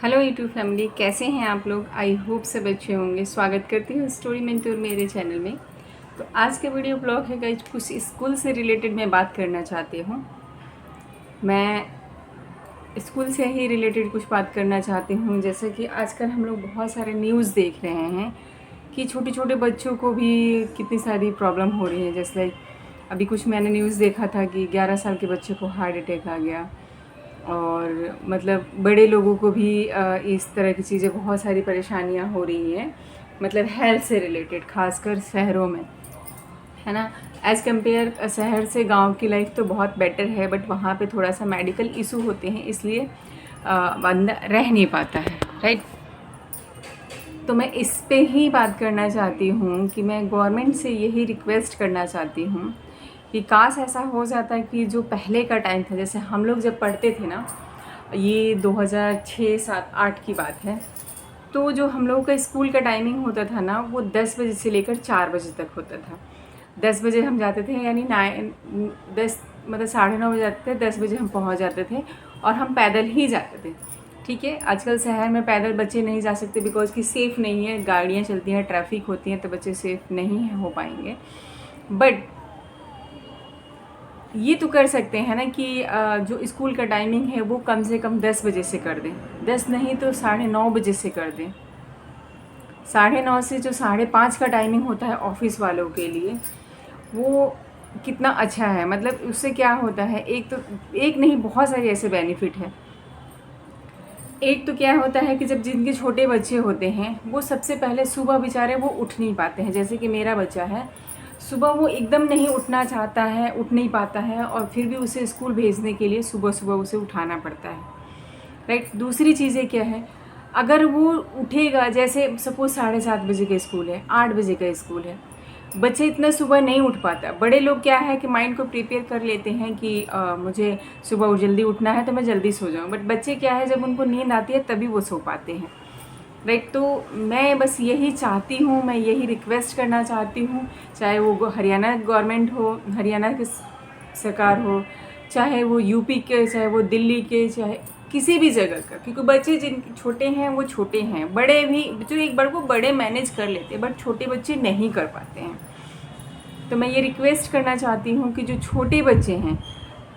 Hello YouTube family, कैसे हैं आप लोग। आई होप सब अच्छे होंगे। स्वागत करती हूँ स्टोरी मेंटोर मेरे चैनल में। तो आज के वीडियो ब्लॉग है गाइस, कुछ स्कूल से रिलेटेड मैं बात करना चाहती हूँ। मैं स्कूल से ही रिलेटेड कुछ बात करना चाहती हूँ। जैसे कि आजकल हम लोग बहुत सारे न्यूज़ देख रहे हैं कि छोटे छोटे बच्चों को भी कितनी सारी प्रॉब्लम हो रही है। जैसे लाइक अभी कुछ मैंने न्यूज़ देखा था कि 11 साल के बच्चे को हार्ट अटैक आ गया। और मतलब बड़े लोगों को भी इस तरह की चीज़ें, बहुत सारी परेशानियां हो रही हैं, मतलब हेल्थ से रिलेटेड, खासकर शहरों में, है ना। एज़ कम्पेयर शहर से गांव की लाइफ तो बहुत बेटर है, बट वहाँ पे थोड़ा सा मेडिकल इशू होते हैं, इसलिए बंदा रह नहीं पाता है, राइट। तो मैं इस पे ही बात करना चाहती हूँ कि मैं गवर्नमेंट से यही रिक्वेस्ट करना चाहती हूँ कि काश ऐसा हो जाता कि जो पहले का टाइम था, जैसे हम लोग जब पढ़ते थे ना, ये 2006, 7, 8 की बात है। तो जो हम लोगों का स्कूल का टाइमिंग होता था ना, वो 10 बजे से लेकर 4 बजे तक होता था। 10 बजे हम जाते थे, यानी 10 मतलब 9:30 बजे जाते थे, 10 बजे हम पहुंच जाते थे, और हम पैदल ही जाते थे। ठीक है, आजकल शहर में पैदल बच्चे नहीं जा सकते बिकॉज कि सेफ़ नहीं है, गाड़ियाँ चलती हैं, ट्रैफिक होती हैं, तो बच्चे सेफ़ नहीं हो पाएंगे। बट ये तो कर सकते हैं ना कि जो स्कूल का टाइमिंग है वो कम से कम 10 बजे से कर दें, 10 नहीं तो 9:30 बजे से कर दें। 9:30 से जो 5:30 का टाइमिंग होता है ऑफिस वालों के लिए, वो कितना अच्छा है। मतलब उससे क्या होता है, एक नहीं, बहुत सारे ऐसे बेनिफिट है। एक तो क्या होता है कि जब जिनके छोटे बच्चे होते हैं, वो सबसे पहले सुबह बेचारे वो उठ नहीं पाते हैं। जैसे कि मेरा बच्चा है, सुबह वो एकदम नहीं उठना चाहता है, उठ नहीं पाता है, और फिर भी उसे स्कूल भेजने के लिए सुबह सुबह उसे उठाना पड़ता है, राइट। दूसरी चीज़ें क्या है, अगर वो उठेगा, जैसे सपोज 7:30 बजे का स्कूल है, 8 बजे का स्कूल है, बच्चे इतना सुबह नहीं उठ पाता। बड़े लोग क्या है कि माइंड को प्रिपेयर कर लेते हैं कि मुझे सुबह जल्दी उठना है तो मैं जल्दी सो जाऊँ, बट बच्चे क्या है, जब उनको नींद आती है तभी वो सो पाते हैं, राइट। तो मैं बस यही चाहती हूँ, मैं यही रिक्वेस्ट करना चाहती हूँ, चाहे वो हरियाणा गवर्नमेंट हो, हरियाणा की सरकार हो, चाहे वो यूपी के, चाहे वो दिल्ली के, चाहे किसी भी जगह का, क्योंकि बच्चे जिन छोटे हैं वो छोटे हैं, बड़े भी जो एक बार को बड़े मैनेज कर लेते हैं, बट छोटे बच्चे नहीं कर पाते हैं। तो मैं ये रिक्वेस्ट करना चाहती हूँ कि जो छोटे बच्चे हैं,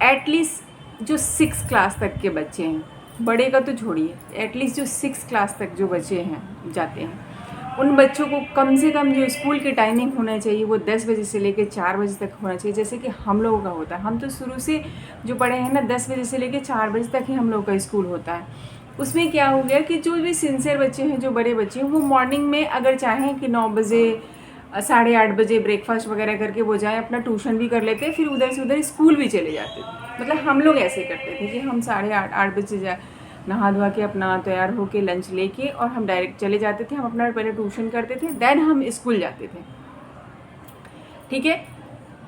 एटलीस्ट जो 6 क्लास तक के बच्चे हैं, बड़े का तो छोड़िए, एटलीस्ट जो 6 क्लास तक जो बच्चे हैं जाते हैं, उन बच्चों को कम से कम जो स्कूल की टाइमिंग होना चाहिए वो 10 बजे से लेकर 4 बजे तक होना चाहिए, जैसे कि हम लोगों का होता है। हम तो शुरू से जो पढ़े हैं ना, 10 बजे से लेकर 4 बजे तक ही हम लोगों का स्कूल होता है। उसमें क्या हो गया कि जो भी सिंसियर बच्चे हैं, जो बड़े बच्चे हैं, वो मॉर्निंग में अगर चाहें कि 9 बजे 8:30 बजे ब्रेकफास्ट वगैरह करके वो जाएँ, अपना ट्यूशन भी कर लेते, फिर उधर से उधर स्कूल भी चले जाते थे। मतलब हम लोग ऐसे करते थे कि हम 8:30 बजे जा नहा धोवा के अपना तैयार होके लंच लेके, और हम डायरेक्ट चले जाते थे। हम अपना पहले ट्यूशन करते थे, देन हम स्कूल जाते थे, ठीक है।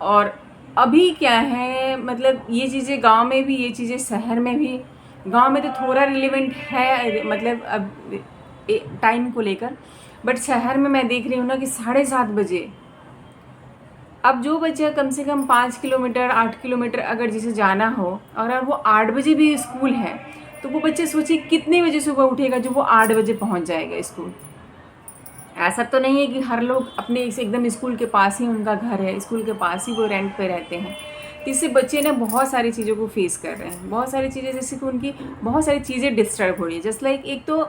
और अभी क्या है, मतलब ये चीज़ें गांव में भी, ये चीज़ें शहर में भी। गांव में तो थोड़ा रिलेवेंट है, मतलब अब टाइम को लेकर, बट शहर में मैं देख रही हूँ ना कि 7:30 बजे, अब जो बच्चा कम से कम 5 किलोमीटर 8 किलोमीटर अगर जिसे जाना हो, और अब वो 8 बजे भी स्कूल है, तो वो बच्चे सोचिए कितने बजे सुबह उठेगा जो वो 8 बजे पहुंच जाएगा स्कूल। ऐसा तो नहीं है कि हर लोग अपने से एकदम स्कूल के पास ही उनका घर है, स्कूल के पास ही वो रेंट पे रहते हैं। तो इससे बच्चे ना बहुत सारी चीज़ों को फेस कर रहे हैं, बहुत सारी चीज़ें, जैसे कि उनकी बहुत सारी चीज़ें डिस्टर्ब हो रही है। जस्ट लाइक एक तो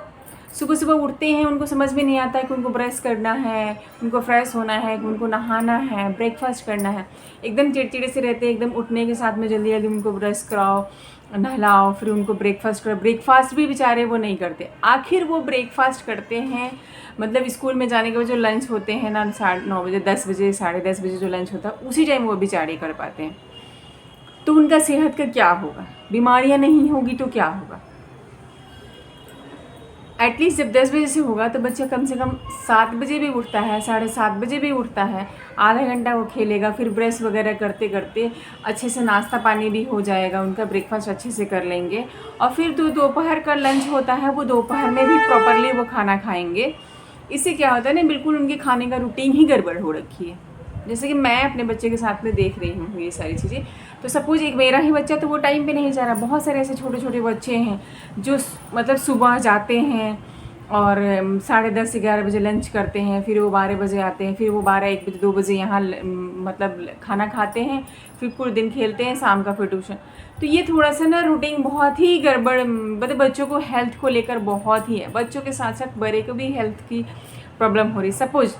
सुबह सुबह उठते हैं, उनको समझ में नहीं आता है कि उनको ब्रश करना है, उनको फ्रेश होना है, कि उनको नहाना है, ब्रेकफास्ट करना है। एकदम चिड़चिड़े से रहते हैं, एकदम उठने के साथ में जल्दी जल्दी उनको ब्रश कराओ, नहलाओ, फिर उनको ब्रेकफास्ट करो। ब्रेकफास्ट भी बेचारे वो नहीं करते। आखिर वो ब्रेकफास्ट करते हैं, मतलब स्कूल में जाने के बाद जो लंच होते हैं ना, 9:30 बजे, 10 बजे, 10:30 बजे जो लंच होता है, उसी टाइम वो बेचारे कर पाते हैं। तो उनका सेहत का क्या होगा, बीमारियां नहीं होगी तो क्या होगा। एटलीस्ट जब 10 बजे से होगा तो बच्चा कम से कम 7 बजे भी उठता है, 7:30 बजे भी उठता है, आधा घंटा वो खेलेगा, फिर ब्रश वगैरह करते करते अच्छे से नाश्ता पानी भी हो जाएगा, उनका ब्रेकफास्ट अच्छे से कर लेंगे, और फिर जो दोपहर का लंच होता है वो दोपहर में भी प्रॉपरली वो खाना खाएंगे। इससे क्या होता है ना, बिल्कुल उनके खाने का रूटीन ही गड़बड़ हो रखी है। जैसे कि मैं अपने बच्चे के साथ में देख रही हूँ ये सारी चीज़ें, तो सपोज एक मेरा ही बच्चा तो वो टाइम पे नहीं जा रहा, बहुत सारे ऐसे छोटे छोटे बच्चे हैं जो मतलब सुबह जाते हैं और 10:30-11 बजे लंच करते हैं, फिर वो 12 बजे आते हैं, फिर वो 12-1 बजे 2 बजे यहाँ मतलब खाना खाते हैं, फिर पूरे दिन खेलते हैं, शाम का फिर ट्यूशन। तो ये थोड़ा सा ना रूटीन बहुत ही गड़बड़, मतलब बच्चों को हेल्थ को लेकर बहुत ही है, बच्चों के साथ साथ बड़े को भी हेल्थ की प्रॉब्लम हो रही। सपोज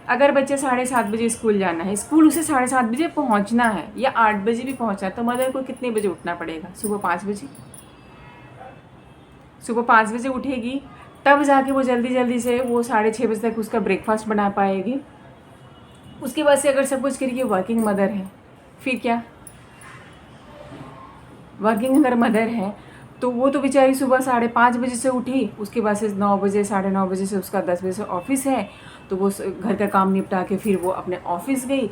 अगर बच्चे 7:30 बजे स्कूल जाना है, स्कूल उसे 7:30 बजे पहुँचना है या 8 बजे भी पहुँचना है, तो मदर को कितने बजे उठना पड़ेगा? सुबह 5 बजे। सुबह 5 बजे उठेगी तब जाके वो जल्दी जल्दी से वो 6:30 बजे तक उसका ब्रेकफास्ट बना पाएगी। उसके बाद से अगर सपोज करिए वर्किंग मदर है, फिर क्या? वर्किंग अगर मदर है तो वो तो बेचारी सुबह 5:30 बजे से उठी, उसके बाद से 9 बजे 9:30 बजे से उसका 10 बजे से ऑफिस है, तो वो घर का काम निपटा के फिर वो अपने ऑफिस गई,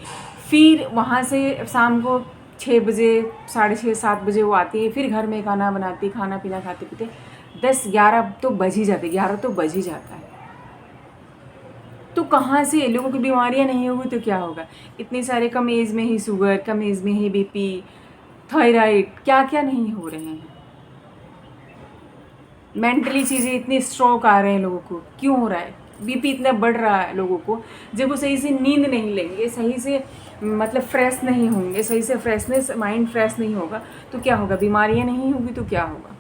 फिर वहाँ से शाम को 6 बजे 6:30 7 बजे वो आती है, फिर घर में खाना बनाती, खाना पीना खाते पीते 10-11 तो बज ही जाते, 11 तो बज ही जाता है। तो कहाँ से लोगों की बीमारियाँ नहीं होगी तो क्या होगा? इतने सारे कम एज में ही शुगर, कम एज में ही बीपी, थायराइड, क्या क्या नहीं हो रहे हैं। मेंटली चीज़ें इतने स्ट्रोक आ रहे हैं लोगों को, क्यों हो रहा है? बीपी इतना बढ़ रहा है लोगों को, जब वो सही से नींद नहीं लेंगे, सही से मतलब फ्रेश नहीं होंगे, सही से फ्रेशनेस माइंड फ्रेश नहीं होगा तो क्या होगा? बीमारियाँ नहीं होगी तो क्या होगा?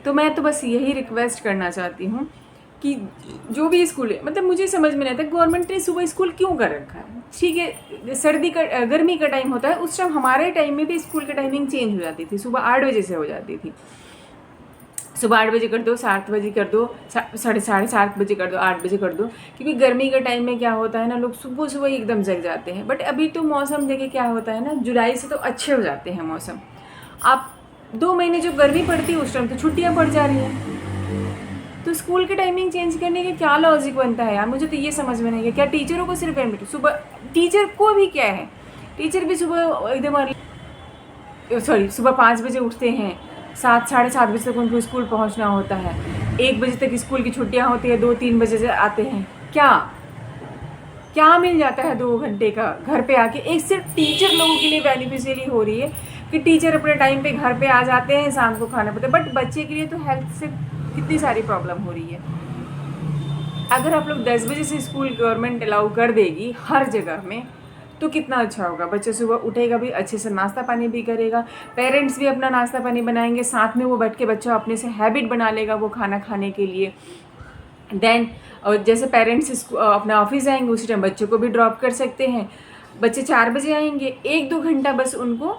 तो मैं तो बस यही रिक्वेस्ट करना चाहती हूँ कि जो भी स्कूल है, मतलब मुझे समझ में नहीं आता गवर्नमेंट ने सुबह स्कूल क्यों कर रखा है। ठीक है, सर्दी का गर्मी का टाइम होता है, उस टाइम हमारे टाइम में भी स्कूल की टाइमिंग चेंज हो जाती थी, सुबह 8 बजे से हो जाती थी। सुबह 8 बजे कर दो, 7 बजे कर दो, 7:30 बजे कर दो, 8 बजे कर दो, क्योंकि गर्मी के टाइम में क्या होता है ना, लोग सुबह सुबह एकदम जग जाते हैं। बट अभी तो मौसम देखिए क्या होता है ना, जुलाई से तो अच्छे हो जाते हैं मौसम। आप 2 महीने जो गर्मी पड़ती है उस टाइम तो छुट्टियाँ पड़ जा रही हैं, तो स्कूल की टाइमिंग चेंज करने का क्या लॉजिक बनता है यार? मुझे तो ये समझ में नहीं है, क्या टीचरों को सिर्फ पेमेंट सुबह? टीचर को भी क्या है, टीचर भी सुबह एकदम सुबह 5 बजे उठते हैं, 7-7:30 बजे तक उनको स्कूल पहुंचना होता है, 1 बजे तक स्कूल की छुट्टियां होती है, 2-3 बजे से आते हैं। क्या क्या मिल जाता है 2 घंटे का घर पे आके? एक सिर्फ टीचर लोगों के लिए बेनिफिशियरी हो रही है कि टीचर अपने टाइम पे घर पे आ जाते हैं, शाम को खाना पड़ता है, बट बच्चे के लिए तो हेल्थ से कितनी सारी प्रॉब्लम हो रही है। अगर आप लोग 10 बजे से स्कूल गवर्नमेंट अलाउ कर देगी हर जगह में तो कितना अच्छा होगा। बच्चे सुबह उठेगा भी, अच्छे से नाश्ता पानी भी करेगा, पेरेंट्स भी अपना नाश्ता पानी बनाएंगे, साथ में वो बैठ के बच्चा अपने से हैबिट बना लेगा वो खाना खाने के लिए। देन और जैसे पेरेंट्स अपना ऑफिस जाएंगे उसी टाइम बच्चों को भी ड्रॉप कर सकते हैं। बच्चे 4 बजे आएंगे, 1-2 घंटा बस उनको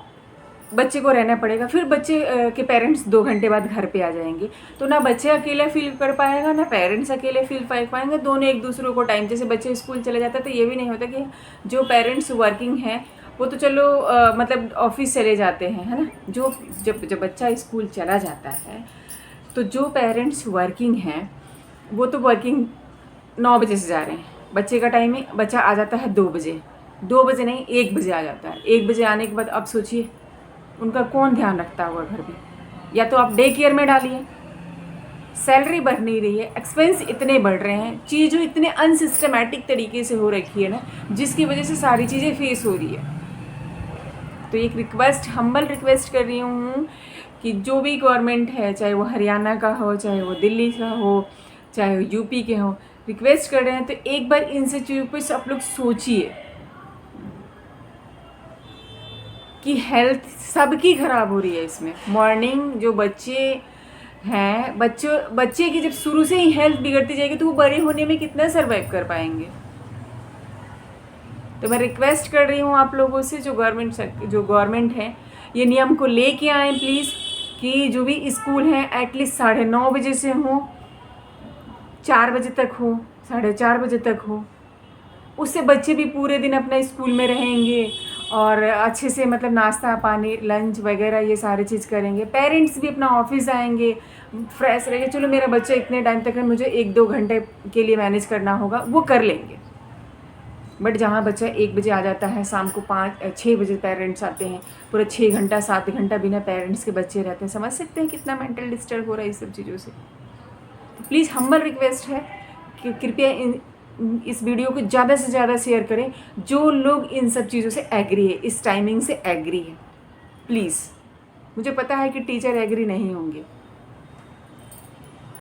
बच्चे को रहना पड़ेगा, फिर बच्चे के पेरेंट्स 2 घंटे बाद घर पे आ जाएंगे। तो ना बच्चे अकेले फील कर पाएगा, ना पेरेंट्स अकेले फील कर पाएंगे, दोनों एक दूसरे को टाइम। जैसे बच्चे स्कूल चले जाते हैं तो ये भी नहीं होता कि जो पेरेंट्स वर्किंग हैं वो तो चलो मतलब ऑफिस चले जाते हैं, है ना। जब बच्चा स्कूल चला जाता है तो जो पेरेंट्स वर्किंग हैं वो तो वर्किंग 9 बजे से जा रहे हैं, बच्चे का टाइम है, बच्चा आ जाता है 2 बजे, 2 बजे नहीं 1 बजे आ जाता है। 1 बजे आने के बाद अब सोचिए उनका कौन ध्यान रखता होगा घर में? या तो आप डे केयर में डालिए, सैलरी बढ़ नहीं रही है, एक्सपेंस इतने बढ़ रहे हैं, चीज़ें इतने अनसिस्टमेटिक तरीके से हो रखी है ना, जिसकी वजह से सारी चीज़ें फेस हो रही है। तो एक रिक्वेस्ट, हम्बल रिक्वेस्ट कर रही हूँ कि जो भी गवर्नमेंट है, चाहे वो हरियाणा का हो, चाहे वो दिल्ली का हो, चाहे वो यूपी के हो, रिक्वेस्ट कर रहे हैं तो एक बार इन सब चीज़ों पर आप लोग सोचिए कि हेल्थ सबकी ख़राब हो रही है इसमें। मॉर्निंग जो बच्चे हैं, बच्चे की जब शुरू से ही हेल्थ बिगड़ती जाएगी तो वो बड़े होने में कितना सर्वाइव कर पाएंगे। तो मैं रिक्वेस्ट कर रही हूँ आप लोगों से, जो गवर्नमेंट है ये नियम को लेके आए प्लीज़, कि जो भी स्कूल हैं एटलीस्ट 9:30 बजे से हो, 4 बजे तक हो, 4:30 बजे तक हो। उससे बच्चे भी पूरे दिन अपना स्कूल में रहेंगे और अच्छे से मतलब नाश्ता पानी लंच वगैरह ये सारी चीज़ करेंगे। पेरेंट्स भी अपना ऑफिस आएंगे, फ्रेश रहेंगे, चलो मेरा बच्चा इतने टाइम तक है, मुझे 1-2 घंटे के लिए मैनेज करना होगा, वो कर लेंगे। बट जहाँ बच्चा 1 बजे आ जाता है, शाम को 5-6 बजे पेरेंट्स आते हैं, पूरा 6 घंटा 7 घंटा बिना पेरेंट्स के बच्चे रहते हैं, समझ सकते हैं कितना मेंटल डिस्टर्ब हो रहा है इस सब चीज़ों से। तो प्लीज़ हम्बल रिक्वेस्ट है कि कृपया इस वीडियो को ज़्यादा से ज़्यादा शेयर करें जो लोग इन सब चीज़ों से एग्री है, इस टाइमिंग से एग्री है। प्लीज़। मुझे पता है कि टीचर एग्री नहीं होंगे,